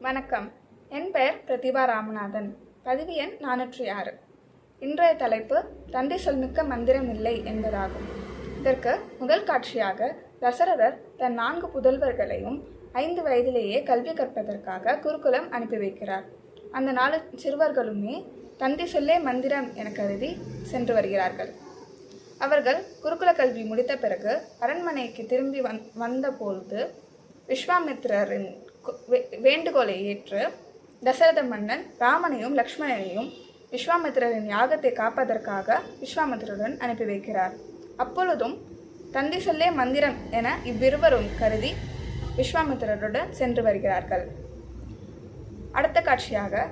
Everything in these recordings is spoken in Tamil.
வணக்கம். என் பெயர் பிரதிபா ராமநாதன். பதிவு எண் 406. இன்றைய தலைப்பு தந்தை சொல்மிக்க மந்திரம் இல்லை என்பதாகும். இதற்கு முதல் காட்சியாக தசரதர் தன் 4 புதல்வர்களையும் 5 வயதிலேயே கல்வி கற்பதற்காக குருகுலம் அனுப்பி வைக்கிறார். அந்த 4 சிறுவர்களுமே தந்தை சொல்லே மந்திரம் என கருதி சென்று வருகிறார்கள். அவர்கள் குருகுல கல்வி முடித்த பிறகு அரண்மனைக்கு திரும்பி வந்தபொழுது விஸ்வாமித்திரரின் வேண்டுகோளை ஏற்று தசரத மன்னன் ராமனையும் லக்ஷ்மணனையும் விஸ்வாமித்திரரின் யாகத்தை காப்பதற்காக விஸ்வாமித்திரருடன் அனுப்பி வைக்கிறார். அப்பொழுதும் தந்தை சொல்லே மந்திரம் என இவ்விருவரும் கருதி விஸ்வாமித்திரருடன் சென்று வருகிறார்கள். அடுத்த காட்சியாக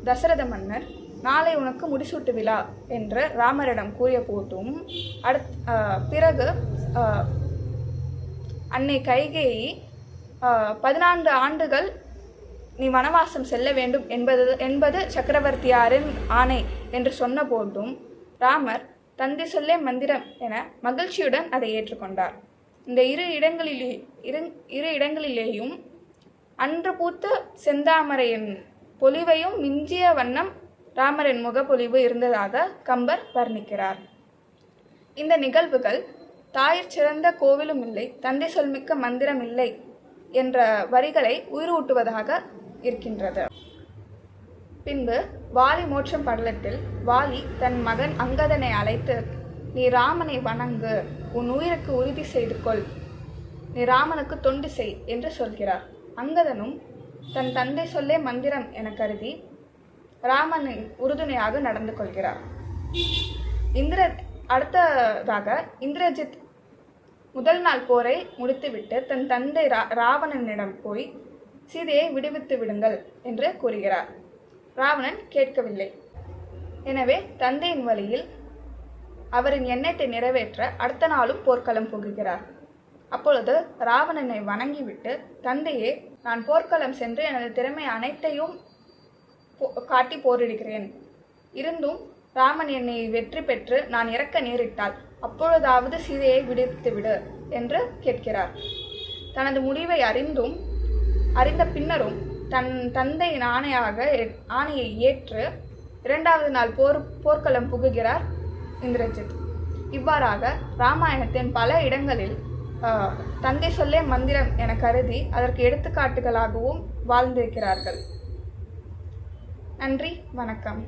தசரத மன்னர் நாளை உனக்கு முடிசூட்டு விழா என்று ராமரிடம் கூறிய போதும் பிறகு அன்னை கைகேயி 14 ஆண்டுகள் நீ வனவாசம் செல்ல வேண்டும் என்பது சக்கரவர்த்தியாரின் ஆணை என்று சொன்ன போதும் ராமர் தந்தை சொல்லே மந்திரம் என மகிழ்ச்சியுடன் அதை ஏற்றுக்கொண்டார். இந்த இரு இடங்களிலேயும் அன்று பூத்த செந்தாமரையின் பொலிவையும் மிஞ்சிய வண்ணம் ராமரின் முகப்பொலிவு இருந்ததாக கம்பர் வர்ணிக்கிறார். இந்த நிகழ்வுகள் தாயிற் சிறந்த கோவிலும் இல்லை, தந்தை சொல்மிக்க மந்திரம் இல்லை என்ற வரிகளை உயிரூட்டுவதாக இருக்கின்றது. பின்பு வாலி மோட்சம் படலத்தில் வாலி தன் மகன் அங்கதனை அழைத்து, நீ ராமனை வணங்கு, உன் உயிருக்கு உறுதி செய்து கொள், நீ ராமனுக்கு தொண்டு செய் என்று சொல்கிறார். அங்கதனும் தன் தந்தை சொல்லே மந்திரம் என கருதி ராமனின் உறுதுணையாக நடந்து கொள்கிறார். அடுத்ததாக இந்திரஜித் முதல் நாள் போரை முடித்துவிட்டு தன் தந்தை ராவணனிடம் போய் சீதையை விடுவித்து விடுங்கள் என்று கூறுகிறார். ராவணன் கேட்கவில்லை. எனவே தந்தையின் வழியில் அவரின் எண்ணத்தை நிறைவேற்ற அடுத்த நாளும் போர்க்களம் புகுகிறார். அப்பொழுது ராவணனை வணங்கிவிட்டு, தந்தையே, நான் போர்க்களம் சென்று எனது திறமை அனைத்தையும் காட்டி போரிடுகிறேன். இருந்தும் ராமன் என்னை வெற்றி பெற்று நான் இறக்க நேரிட்டால் அப்பொழுதாவது சீதையை விடுவித்துவிடு என்று கேட்கிறார். தனது முடிவை அறிந்த பின்னரும் தன் தந்தையின் ஆணையை ஏற்று 2வது நாள் போர்க்களம் புகுகிறார் இந்திரஜித். இவ்வாறாக இராமாயணத்தின் பல இடங்களில் தந்தை சொல்லே மந்திரம் என கருதி அதற்கு எடுத்துக்காட்டுகளாகவும் வாழ்ந்திருக்கிறார்கள். நன்றி, வணக்கம்.